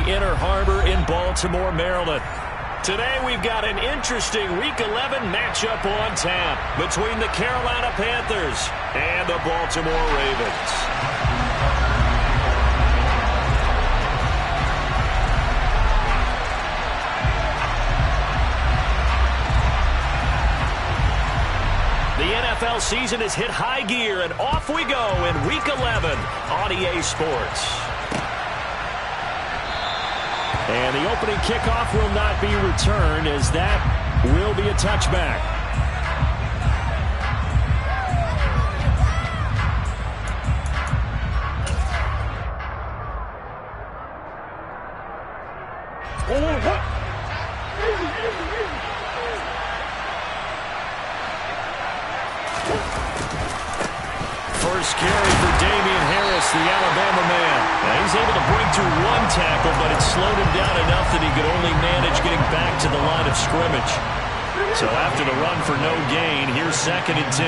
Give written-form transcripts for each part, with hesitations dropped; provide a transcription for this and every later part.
Inner Harbor in Baltimore, Maryland. Today we've got an interesting Week 11 matchup on tap between the Carolina Panthers and the Baltimore Ravens. The NFL season has hit high gear, and off we go in Week 11 on EA Sports. And the opening kickoff will not be returned, as that will be a touchback. First carry for Damian Harris, the Alabama man. Now he's able to break through one tackle, but it slowed him down enough that he could only manage getting back to the line of scrimmage. So after the run for no gain, here's 2nd and 10.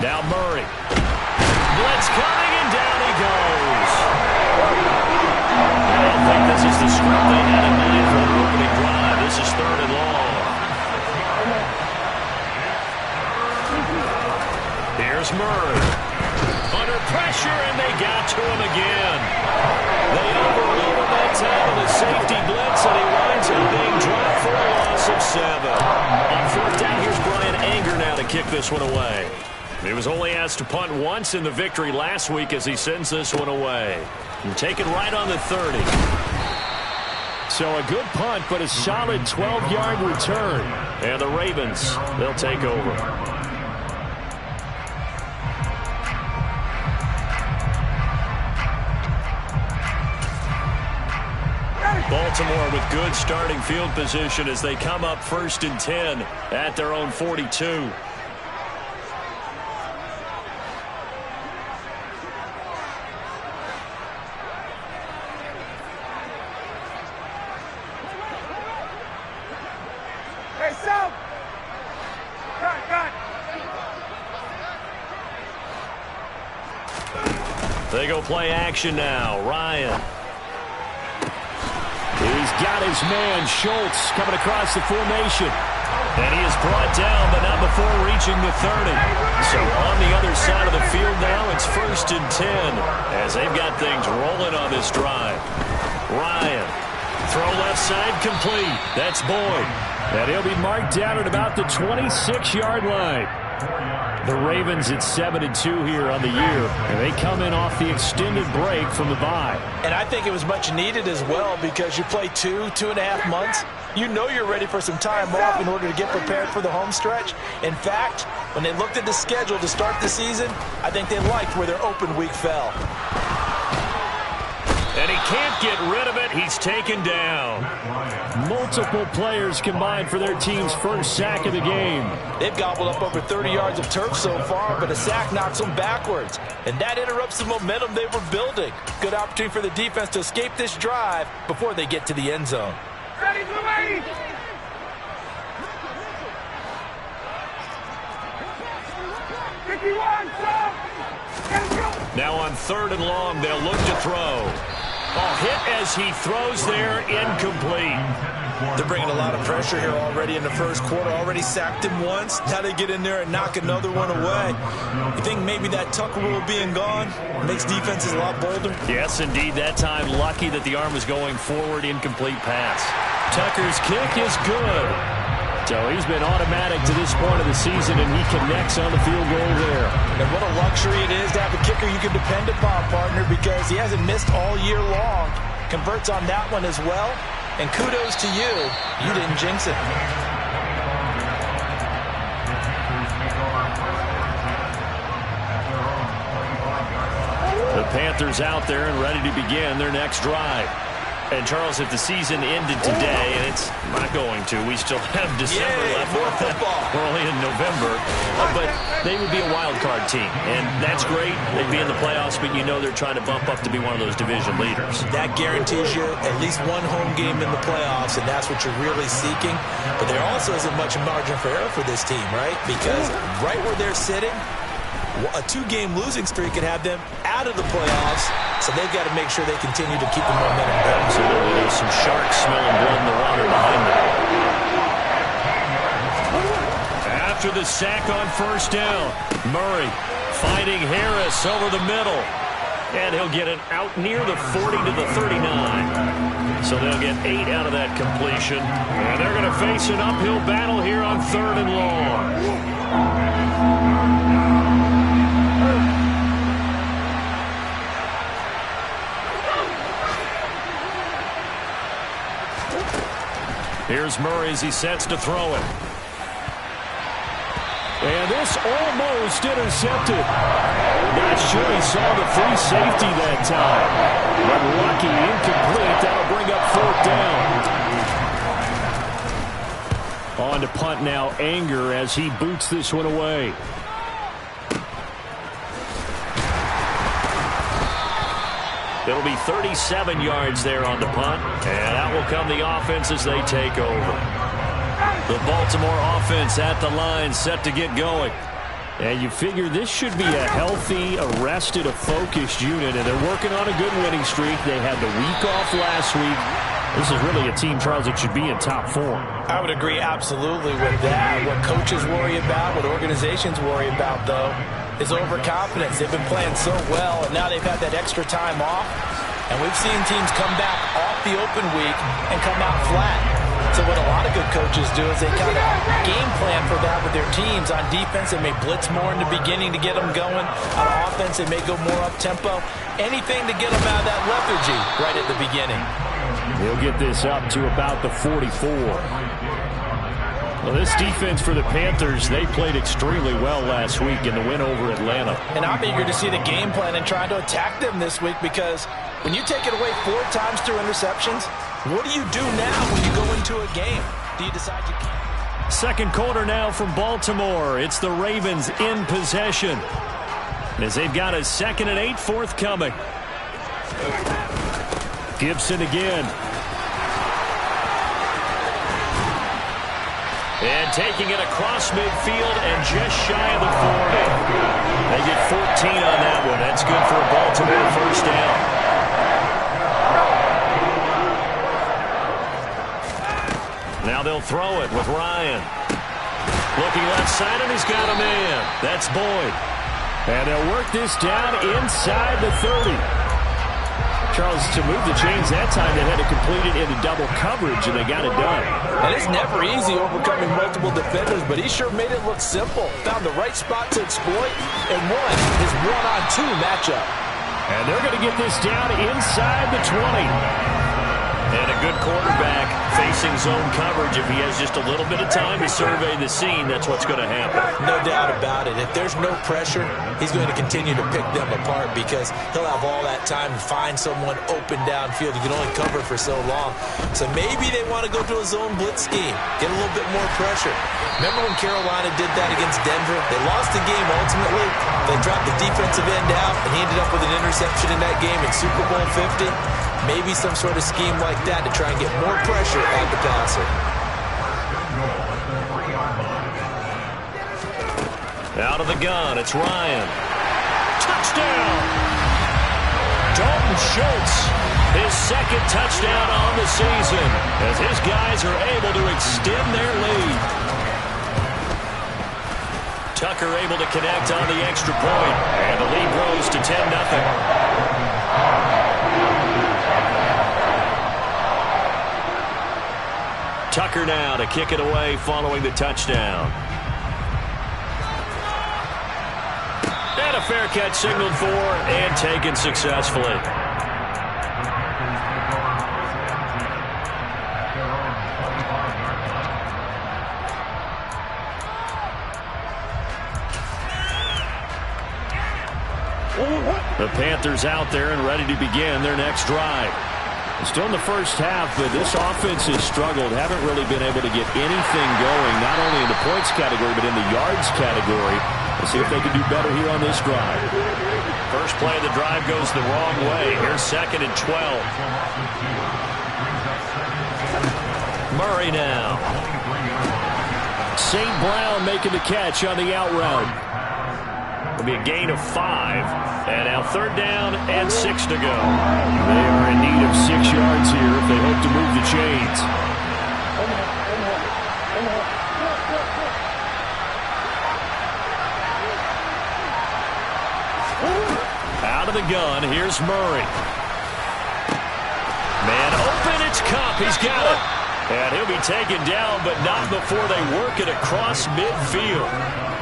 Now Murray. Blitz coming, and down he goes. I don't think this is the script they had in mind for their opening drive. This is 3rd and long. Here's Murray. Under pressure, and they got to him again. They overrode him that time in the safety blitz, and he winds up being dropped for a loss of 7. On 4th down, here's Brian Anger now to kick this one away. He was only asked to punt once in the victory last week as he sends this one away. And taken right on the 30. So a good punt, but a solid 12-yard return. And the Ravens, they'll take over. Baltimore with good starting field position as they come up 1st and 10 at their own 42. Hey, Sam! They go play action now. Ryan. He's got his man, Schultz, coming across the formation. And he is brought down, but not before reaching the 30. So on the other side of the field now, it's 1st and 10 as they've got things rolling on this drive. Ryan, throw left side complete. That's Boyd. And he'll be marked down at about the 26-yard line. The Ravens at 7-2 here on the year, and they come in off the extended break from the bye. And I think it was much needed as well, because you play 2.5 months. You know you're ready for some time off in order to get prepared for the home stretch. In fact, when they looked at the schedule to start the season, I think they liked where their open week fell. And he can't get rid of it. He's taken down. Multiple players combined for their team's first sack of the game. They've gobbled up over 30 yards of turf so far, but a sack knocks them backwards. And that interrupts the momentum they were building. Good opportunity for the defense to escape this drive before they get to the end zone. Ready, Louis! Now on 3rd and long, they'll look to throw. Hit as he throws there, incomplete. They're bringing a lot of pressure here already in the first quarter. Already sacked him once. Now they get in there and knock another one away. You think maybe that tuck rule being gone makes defenses a lot bolder? Yes, indeed. That time, lucky that the arm was going forward, incomplete pass. Tucker's kick is good. So he's been automatic to this point of the season, and he connects on the field goal there. And what a luxury it is to have a kicker you can depend upon, partner, because he hasn't missed all year long. Converts on that one as well. And kudos to you. You didn't jinx it. The Panthers out there and ready to begin their next drive. And, Charles, if the season ended today, and it's not going to, we still have December left. More football. We're only in November. But they would be a wild card team. And that's great. They'd be in the playoffs, but you know they're trying to bump up to be one of those division leaders. That guarantees you at least one home game in the playoffs, and that's what you're really seeking. But there also isn't much margin for error for this team, right? Because right where they're sitting, A 2-game losing streak could have them out of the playoffs, so they've got to make sure they continue to keep the momentum going. Absolutely. There's some sharks smelling blood in the water behind them. After the sack on first down, Murray finding Harris over the middle. And he'll get it out near the 40 to the 39. So they'll get 8 out of that completion. And they're going to face an uphill battle here on 3rd and long. Here's Murray as he sets to throw it. And this almost intercepted. Not sure he saw the free safety that time. But lucky, incomplete. That'll bring up 4th down. On to punt now, Anger as he boots this one away. It'll be 37 yards there on the punt. And out will come the offense as they take over. The Baltimore offense at the line, set to get going. And you figure this should be a healthy, arrested, a focused unit. And they're working on a good winning streak. They had the week off last week. This is really a team, Charles, that should be in top form. I would agree absolutely with that. What coaches worry about, what organizations worry about, though, is overconfidence. They've been playing so well, and now they've had that extra time off. And we've seen teams come back off the open week and come out flat. So what a lot of good coaches do is they kind of game plan for that with their teams. On defense, they may blitz more in the beginning to get them going. On offense, they may go more up-tempo. Anything to get them out of that lethargy right at the beginning. They'll get this up to about the 44. Well, this defense for the Panthers, they played extremely well last week in the win over Atlanta. And I'm eager to see the game plan and trying to attack them this week, because when you take it away 4 times through interceptions, what do you do now when you go into a game? Do you decide you can't? Second quarter now from Baltimore. It's the Ravens in possession, as they've got a 2nd and 8 forthcoming. Gibson again. And taking it across midfield and just shy of the 40. They get 14 on that one. That's good for a Baltimore first down. Now they'll throw it with Ryan. Looking left side, and he's got a man. That's Boyd. And they'll work this down inside the 30. Charles, to move the chains that time, they had to complete it into double coverage, and they got it done. And it's never easy overcoming multiple defenders, but he sure made it look simple. Found the right spot to exploit and won his 1-on-2 matchup. And they're going to get this down inside the 20. And a good quarterback facing zone coverage. If he has just a little bit of time to survey the scene, that's what's going to happen. No doubt about it. If there's no pressure, he's going to continue to pick them apart, because he'll have all that time to find someone open downfield. You can only cover for so long. So maybe they want to go to a zone blitz scheme, get a little bit more pressure. Remember when Carolina did that against Denver? They lost the game ultimately. They dropped the defensive end out, and he ended up with an interception in that game in Super Bowl 50. Maybe some sort of scheme like that to try and get more pressure on the passer. Out of the gun, it's Ryan. Touchdown! Dalton Schultz, his 2nd touchdown on the season, as his guys are able to extend their lead. Tucker able to connect on the extra point, and the lead grows to 10-0. Tucker now to kick it away following the touchdown. And a fair catch signaled for and taken successfully. The Panthers out there and ready to begin their next drive. Still in the first half, but this offense has struggled. Haven't really been able to get anything going, not only in the points category, but in the yards category. We'll see if they can do better here on this drive. First play of the drive goes the wrong way. Here's 2nd and 12. Murray now. St. Brown making the catch on the out route. It'll be a gain of 5. And now 3rd down and 6 to go. They are in need of 6 yards here if they hope to move the chains. Out of the gun, here's Murray. Man open, it's Kupp. He's got it. And he'll be taken down, but not before they work it across midfield.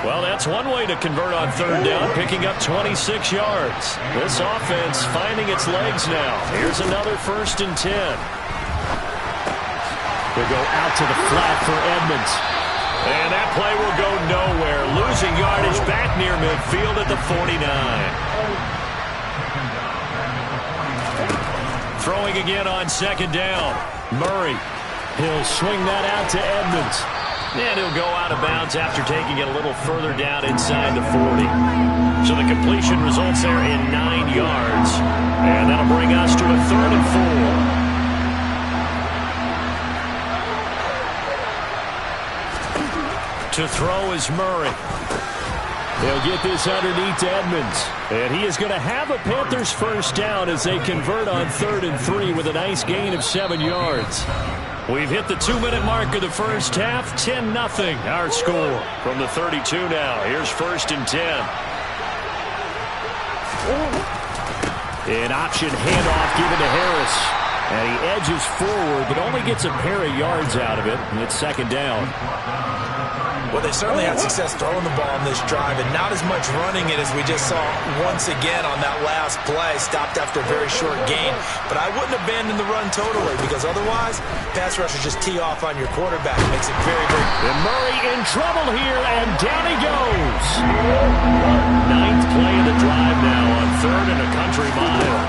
Well, that's one way to convert on 3rd down, picking up 26 yards. This offense finding its legs now. Here's another 1st and 10. They'll go out to the flat for Edmonds. And that play will go nowhere. Losing yardage back near midfield at the 49. Throwing again on 2nd down. Murray. He'll swing that out to Edmonds. And he'll go out of bounds after taking it a little further down inside the 40. So the completion results there in 9 yards. And that'll bring us to a 3rd and 4. To throw is Murray. They'll get this underneath to Edmonds. And he is going to have a Panthers 1st down as they convert on 3rd and 3 with a nice gain of 7 yards. We've hit the 2-minute mark of the first half. 10-0 our score. From the 32 now. Here's 1st and 10. An option handoff given to Harris. And he edges forward, but only gets a pair of yards out of it. And it's 2nd down. Well, they certainly had success throwing the ball on this drive and not as much running it as we just saw once again on that last play. Stopped after a very short gain. But I wouldn't abandon the run totally because otherwise, pass rushers just tee off on your quarterback. It makes it very, very... And Murray in trouble here, and down he goes. 9th play of the drive now on 3rd and a country mile.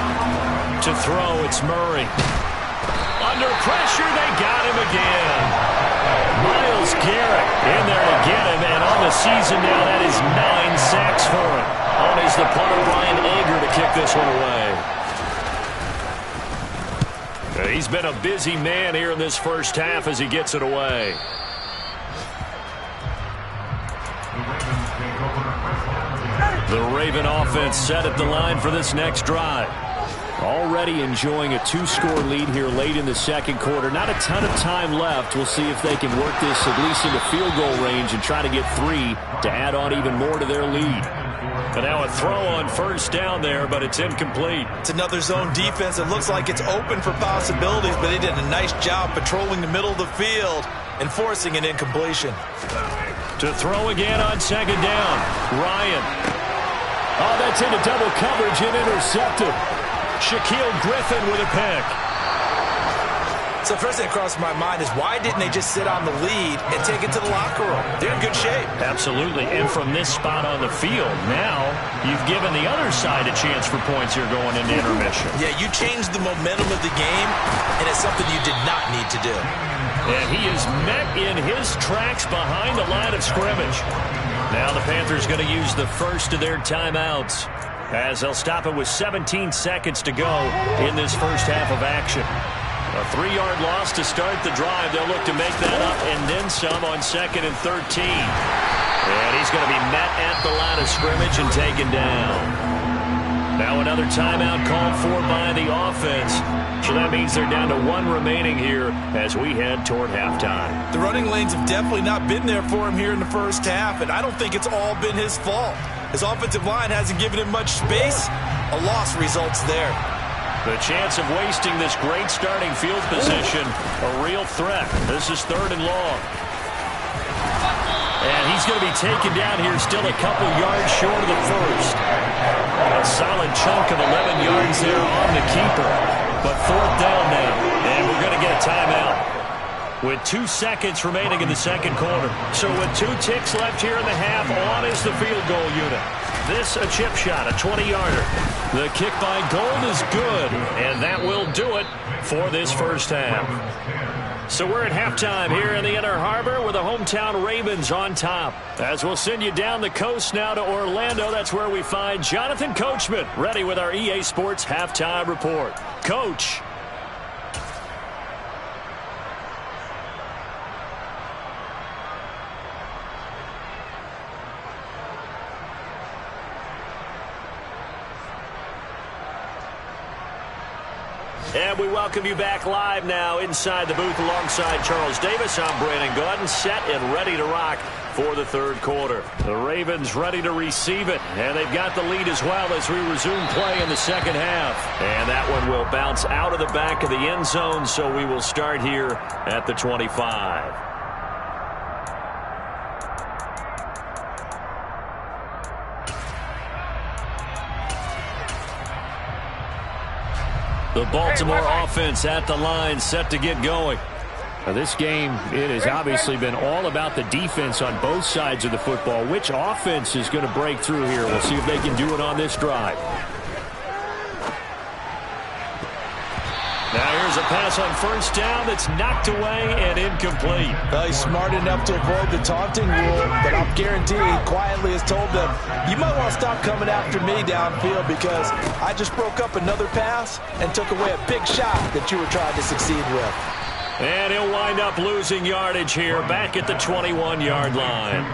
To throw, it's Murray. Under pressure, they got him again. Myles Garrett in there to get him, and on the season now, that is 9 sacks for him. On is the punter, Brian Ager, to kick this one away. He's been a busy man here in this first half as he gets it away. The Raven offense set at the line for this next drive. Already enjoying a 2-score lead here late in the 2nd quarter. Not a ton of time left. We'll see if they can work this at least into field goal range and try to get 3 to add on even more to their lead. But now a throw on 1st down there, but it's incomplete. It's another zone defense. It looks like it's open for possibilities, but they did a nice job patrolling the middle of the field and forcing an incompletion. To throw again on 2nd down. Ryan. Oh, that's into double coverage and intercepted. Shaquill Griffin with a pick. So first thing that crossed my mind is why didn't they just sit on the lead and take it to the locker room? They're in good shape. Absolutely. And from this spot on the field, now you've given the other side a chance for points here going into intermission. Yeah, you changed the momentum of the game, and it's something you did not need to do. And he is met in his tracks behind the line of scrimmage. Now the Panthers going to use the first of their timeouts, as they'll stop it with 17 seconds to go in this first half of action. A 3-yard loss to start the drive. They'll look to make that up and then some on 2nd and 13. And he's going to be met at the line of scrimmage and taken down. Now another timeout called for by the offense. So that means they're down to 1 remaining here as we head toward halftime. The running lanes have definitely not been there for him here in the first half, and I don't think it's all been his fault. His offensive line hasn't given him much space. A loss results there. The chance of wasting this great starting field position, a real threat. This is 3rd and long. And he's going to be taken down here still a couple yards short of the first. A solid chunk of 11 yards there on the keeper. But 4th down now, and we're going to get a timeout with 2 seconds remaining in the 2nd quarter. So with 2 ticks left here in the half, on is the field goal unit. This a chip shot, a 20-yarder. The kick by Gold is good, and that will do it for this first half. So we're at halftime here in the Inner Harbor with the hometown Ravens on top. As we'll send you down the coast now to Orlando, that's where we find Jonathan Coachman ready with our EA Sports halftime report. Coach. And we welcome you back live now inside the booth alongside Charles Davis. I'm Brandon Gaudin, set and ready to rock for the third quarter. The Ravens ready to receive it, and they've got the lead as well as we resume play in the second half. And that one will bounce out of the back of the end zone, so we will start here at the 25. The Baltimore offense at the line, set to get going. Now this game, it has obviously been all about the defense on both sides of the football. Which offense is going to break through here? We'll see if they can do it on this drive. Now here's a pass on first down that's knocked away and incomplete. Well, he's smart enough to avoid the taunting rule, but I'll guarantee he quietly has told them, you might want to stop coming after me downfield because I just broke up another pass and took away a big shot that you were trying to succeed with. And he'll wind up losing yardage here back at the 21-yard line.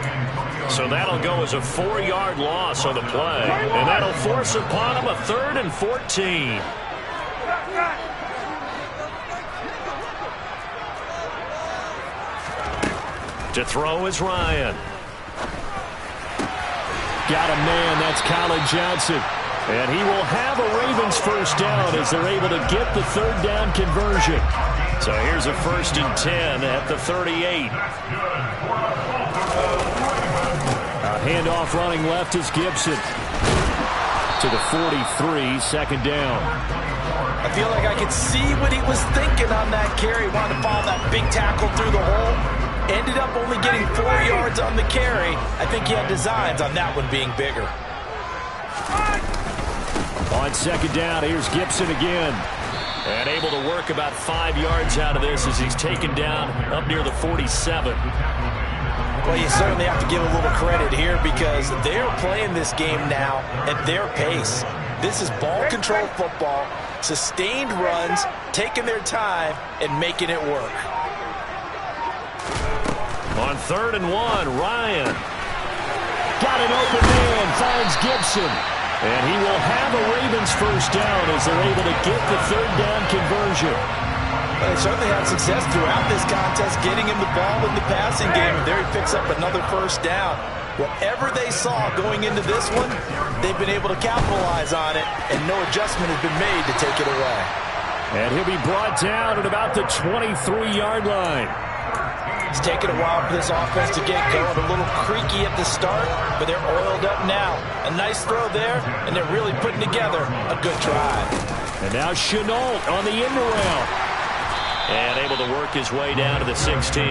So that'll go as a 4-yard loss on the play. And that'll force upon him a 3rd and 14. To throw is Ryan. Got a man, that's Colin Johnson. And he will have a Ravens first down as they're able to get the 3rd down conversion. So here's a 1st and 10 at the 38. A handoff running left is Gibson. To the 43, 2nd down. I feel like I could see what he was thinking on that carry. Wanted to follow that big tackle through the hole. Ended up only getting 4 yards on the carry. I think he had designs on that one being bigger. On 2nd down, here's Gibson again. And able to work about 5 yards out of this as he's taken down up near the 47. Well, you certainly have to give a little credit here because they're playing this game now at their pace. This is ball control football, sustained runs, taking their time, and making it work. On 3rd and 1, Ryan. Got an open man, finds Gibson. And he will have a Ravens first down as they're able to get the 3rd down conversion. Well, they certainly had success throughout this contest, getting him the ball in the passing game, and there he picks up another first down. Whatever they saw going into this one, they've been able to capitalize on it, and no adjustment has been made to take it away. And he'll be brought down at about the 23-yard line. It's taken a while for this offense to get going. A little creaky at the start, but they're oiled up now. A nice throw there, and they're really putting together a good drive. And now Shenault on the end around. And able to work his way down to the 16.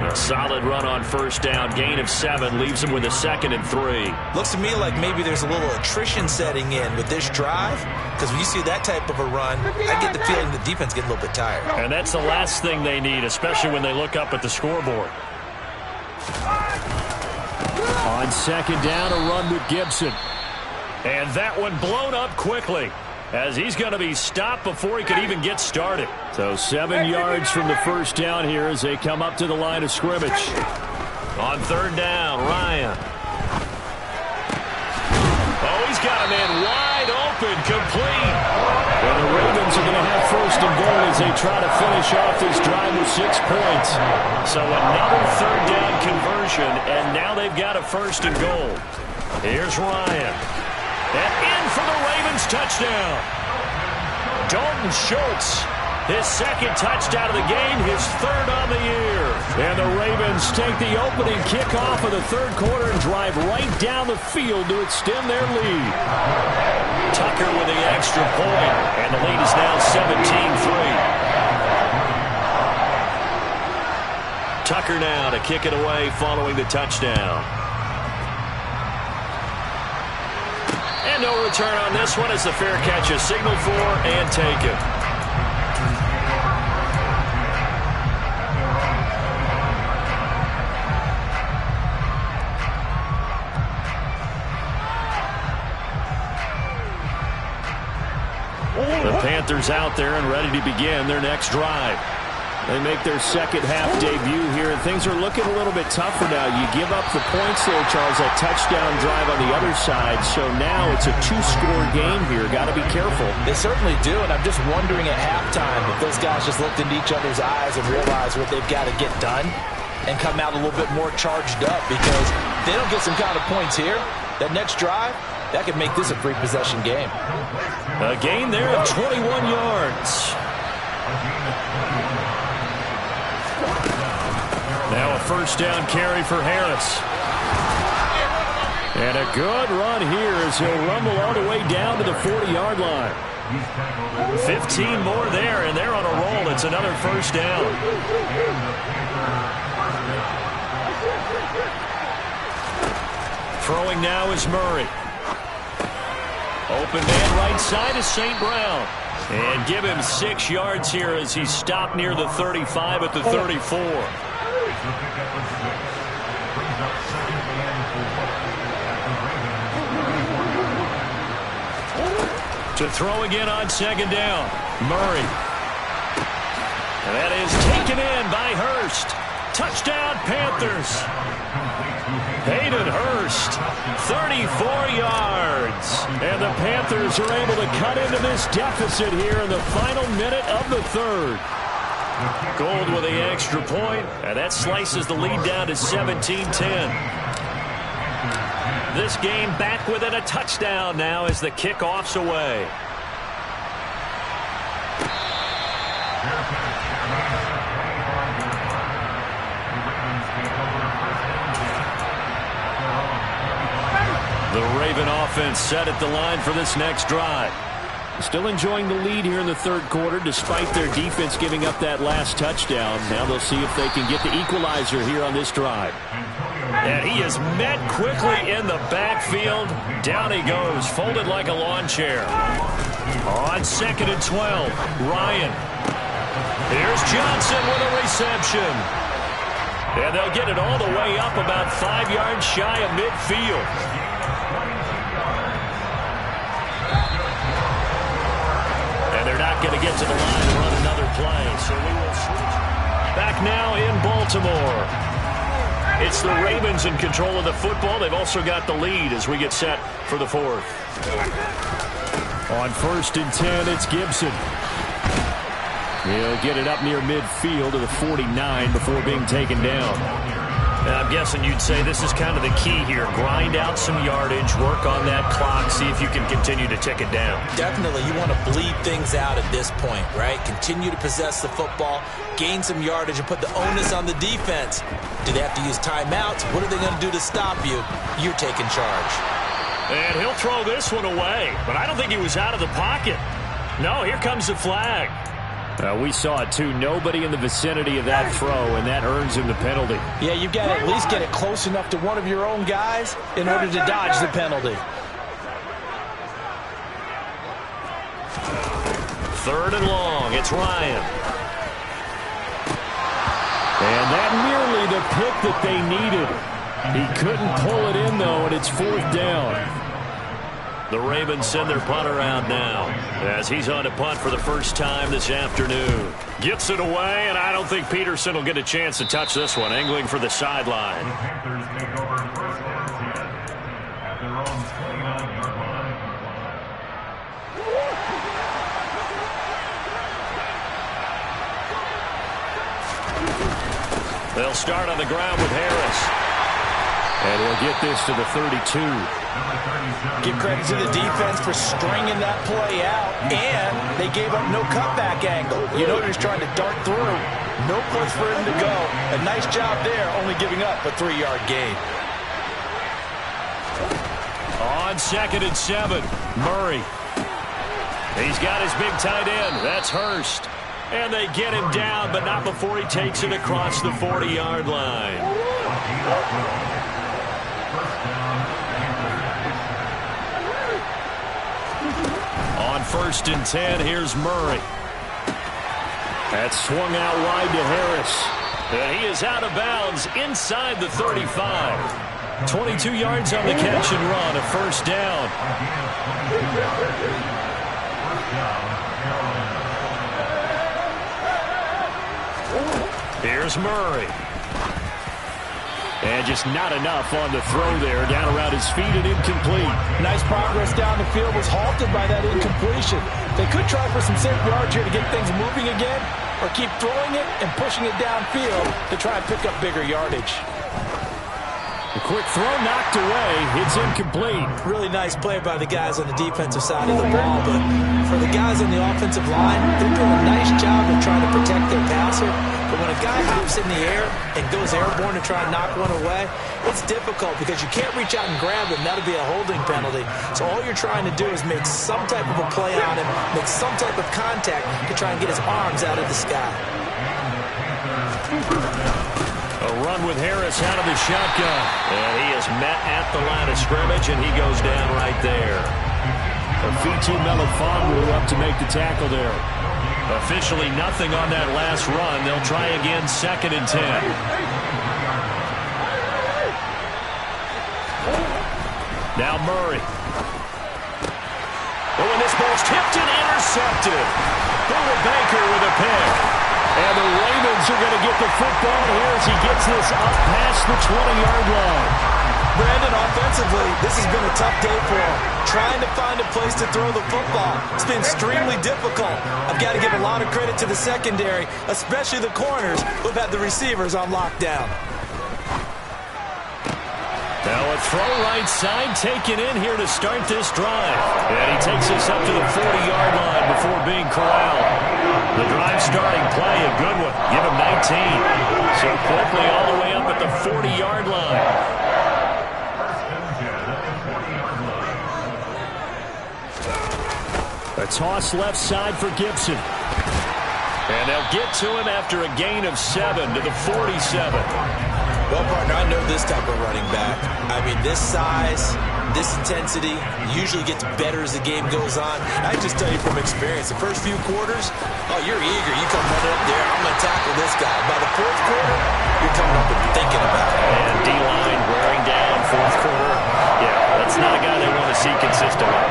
A solid run on first down. Gain of 7 leaves him with a 2nd and 3. Looks to me like maybe there's a little attrition setting in with this drive. Because when you see that type of a run, I get the feeling the defense getting a little bit tired. And that's the last thing they need, especially when they look up at the scoreboard. On 2nd down, a run with Gibson. And that one blown up quickly, as he's going to be stopped before he could even get started. So 7 yards from the first down here as they come up to the line of scrimmage. On 3rd down, Ryan. Oh, he's got a man wide open, complete. And the Ravens are going to have 1st and goal as they try to finish off this drive with 6 points. So another 3rd down conversion, and now they've got a 1st and goal. Here's Ryan. And in for the Ravens touchdown. Dalton Schultz, his 2nd touchdown of the game, his 3rd on the year. And the Ravens take the opening kickoff of the 3rd quarter and drive right down the field to extend their lead. Tucker with the extra point, and the lead is now 17-3. Tucker now to kick it away following the touchdown. And no return on this one as the fair catch is signaled for and taken. The Panthers out there and ready to begin their next drive. They make their second-half debut here, and things are looking a little bit tougher now. You give up the points there, Charles, that touchdown drive on the other side. So now it's a two-score game here. Got to be careful. They certainly do, and I'm just wondering at halftime if those guys just looked into each other's eyes and realized what they've got to get done and come out a little bit more charged up, because if they don't get some kind of points here, that next drive, that could make this a three-possession game. A gain there of 21 yards. Now a first down carry for Harris. And a good run here as he'll rumble all the way down to the 40-yard line. 15 more there, and they're on a roll. It's another first down. Throwing now is Murray. Open man right side is St. Brown. And give him 6 yards here as he's stopped near the 35 at the 34. To throw again on second down. Murray. And that is taken in by Hurst. Touchdown, Panthers. Hayden Hurst, 34 yards. And the Panthers are able to cut into this deficit here in the final minute of the third. Gold with the extra point, and that slices the lead down to 17-10. This game back within a touchdown now as the kickoff's away. The Raven offense set at the line for this next drive. Still enjoying the lead here in the third quarter despite their defense giving up that last touchdown. Now they'll see if they can get the equalizer here on this drive. And he is met quickly in the backfield. Down he goes, folded like a lawn chair. On 2nd and 12, Ryan. Here's Johnson with a reception. And they'll get it all the way up about 5 yards shy of midfield. Going to get to the line and run another play. So we will switch. Back now in Baltimore. It's the Ravens in control of the football. They've also got the lead as we get set for the fourth. On 1st and 10, it's Gibson. He'll get it up near midfield to the 49 before being taken down. I'm guessing you'd say this is kind of the key here. Grind out some yardage, work on that clock, see if you can continue to tick it down. Definitely, you want to bleed things out at this point, right? Continue to possess the football, gain some yardage, and put the onus on the defense. Do they have to use timeouts? What are they going to do to stop you? You're taking charge. And he'll throw this one away, but I don't think he was out of the pocket. No, here comes the flag. We saw it, too. Nobody in the vicinity of that throw, and that earns him the penalty. Yeah, you've got to at least get it close enough to one of your own guys in order to dodge the penalty. 3rd and long. It's Ryan. And that nearly the pick that they needed. He couldn't pull it in, though, and it's 4th down. The Ravens send their punter out now as he's on to punt for the first time this afternoon. Gets it away, and I don't think Peterson will get a chance to touch this one. Angling for the sideline. They'll start on the ground with Harris. And he'll get this to the 32. Give credit to the defense for stringing that play out, and they gave up no cutback angle. You know he's trying to dart through. No place for him to go. A nice job there, only giving up a 3-yard gain. On 2nd and 7, Murray. He's got his big tight end. That's Hurst. And they get him down, but not before he takes it across the 40-yard line. On 1st and 10, here's Murray. That's swung out wide to Harris. And he is out of bounds inside the 35. 22 yards on the catch and run, a first down. Here's Murray. And just not enough on the throw there. Down around his feet and incomplete. Nice progress down the field was halted by that incompletion. They could try for some safe yards here to get things moving again, or keep throwing it and pushing it downfield to try and pick up bigger yardage. A quick throw knocked away. It's incomplete. Really nice play by the guys on the defensive side of the ball, but for the guys on the offensive line, they're doing a nice job of trying to protect their passer. But when a guy hops in the air and goes airborne to try and knock one away, it's difficult because you can't reach out and grab him. That'll be a holding penalty. So all you're trying to do is make some type of a play on him, make some type of contact to try and get his arms out of the sky. A run with Harris out of the shotgun. And he is met at the line of scrimmage, and he goes down right there. Afitu Melifonwu up to make the tackle there. Officially nothing on that last run. They'll try again, 2nd and 10. Now Murray. Oh, and this ball's tipped and intercepted. Buda Baker with a pick. And the Ravens are going to get the football here as he gets this up past the 20-yard line. Brandon, offensively, this has been a tough day for him. Trying to find a place to throw the football. It's been extremely difficult. I've got to give a lot of credit to the secondary, especially the corners who've had the receivers on lockdown. Now a throw right side taken in here to start this drive. And he takes us up to the 40-yard line before being corralled. The drive starting play, a good one. Give him 19. So quickly all the way up at the 40-yard line. A toss left side for Gibson. And they'll get to him after a gain of 7 to the 47. Well, partner, I know this type of running back. I mean, this size, this intensity usually gets better as the game goes on. I just tell you from experience, the first few quarters, oh, you're eager. You come running up there, I'm going to tackle this guy. By the fourth quarter, you're coming up and thinking about it. And D-line wearing down, fourth quarter. Yeah, that's not a guy they want to see consistently.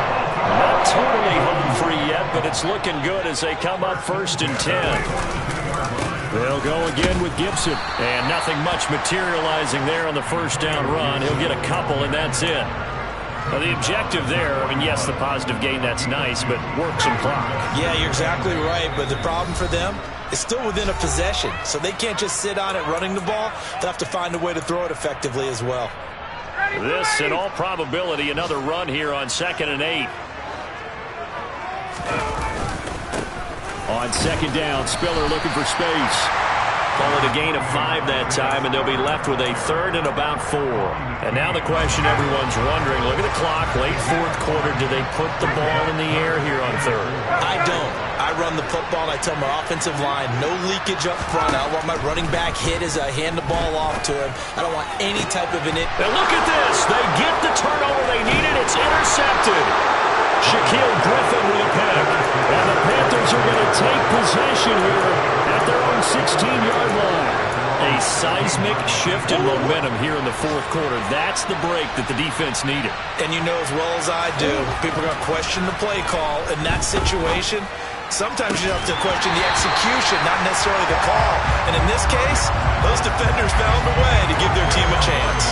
Not totally home free yet, but it's looking good as they come up 1st and 10. They'll go again with Gibson. And nothing much materializing there on the first down run. He'll get a couple, and that's it. Well, the objective there, I mean, yes, the positive gain, that's nice, but work some clock. Yeah, you're exactly right, but the problem for them is still within a possession, so they can't just sit on it running the ball. They'll have to find a way to throw it effectively as well. This, in all probability, another run here on 2nd and 8. On 2nd down, Spiller looking for space. Call it a gain of 5 that time, and they'll be left with a 3rd and about 4. And now the question everyone's wondering, look at the clock, late 4th quarter, do they put the ball in the air here on 3rd? I don't. I run the football, and I tell my offensive line, no leakage up front. I want my running back hit as I hand the ball off to him. I don't want any type of an... And look at this. They get the turnover they needed. It's intercepted. Shaquille Griffin with a pick. And the Panthers are going to take possession here at their own 16-yard line. A seismic shift in momentum here in the 4th quarter. That's the break that the defense needed. And you know as well as I do, people are going to question the play call in that situation. Sometimes you have to question the execution, not necessarily the call. And in this case, those defenders found a way to give their team a chance.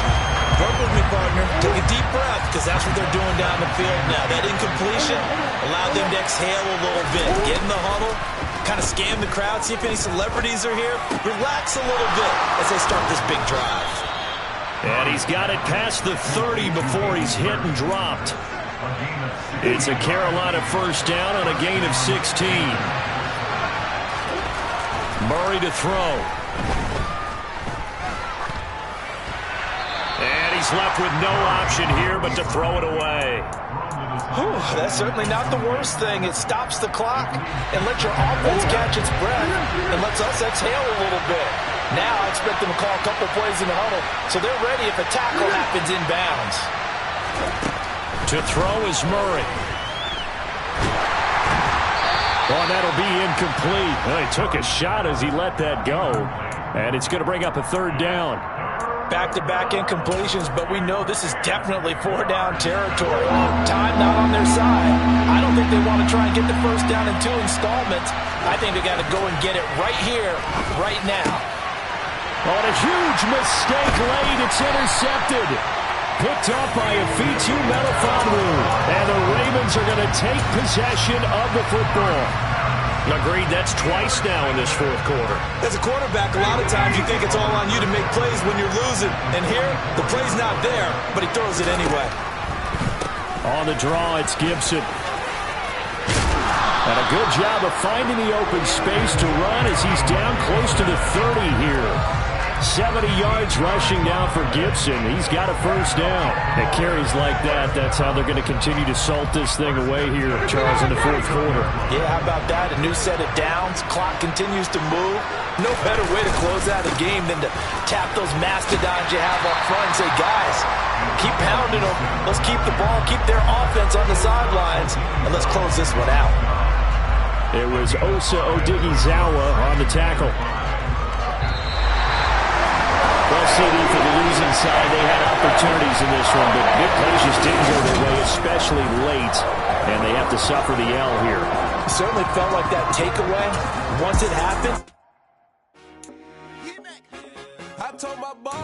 Work with me, partner. Take a deep breath, because that's what they're doing down the field now. That incompletion allowed them to exhale a little bit. Get in the huddle, kind of scan the crowd, see if any celebrities are here. Relax a little bit as they start this big drive. And he's got it past the 30 before he's hit and dropped. It's a Carolina 1st down on a gain of 16. Murray to throw. And he's left with no option here but to throw it away. Whew, that's certainly not the worst thing. It stops the clock and lets your offense catch its breath and lets us exhale a little bit. Now I expect them to call a couple plays in the huddle so they're ready if a tackle happens inbounds. To throw is Murray. Oh, that'll be incomplete. Well, he took a shot as he let that go. And it's going to bring up a 3rd down. Back-to-back incompletions, but we know this is definitely 4-down territory. Time not on their side. I don't think they want to try and get the 1st down in 2 installments. I think they got to go and get it right here, right now. On a huge mistake late, it's intercepted. Picked up by Afitu Melifonwu. And the Ravens are going to take possession of the football. Agreed, that's twice now in this fourth quarter. As a quarterback, a lot of times you think it's all on you to make plays when you're losing. And here, the play's not there, but he throws it anyway. On the draw, it's Gibson. And a good job of finding the open space to run as he's down close to the 30 here. 70 yards rushing down for Gibson. He's got a first down. At carries like that, that's how they're going to continue to salt this thing away here, Charles, in the fourth quarter. Yeah, how about that? A new set of downs. Clock continues to move. No better way to close out a game than to tap those mastodons you have up front and say, guys, keep pounding them. Let's keep the ball, keep their offense on the sidelines, and let's close this one out. It was Osa Odighizuwa on the tackle. Well, CD, for the losing side, they had opportunities in this one, but big plays just didn't go their way, especially late, and they have to suffer the L here. It certainly felt like that takeaway, once it happened. I told my boss.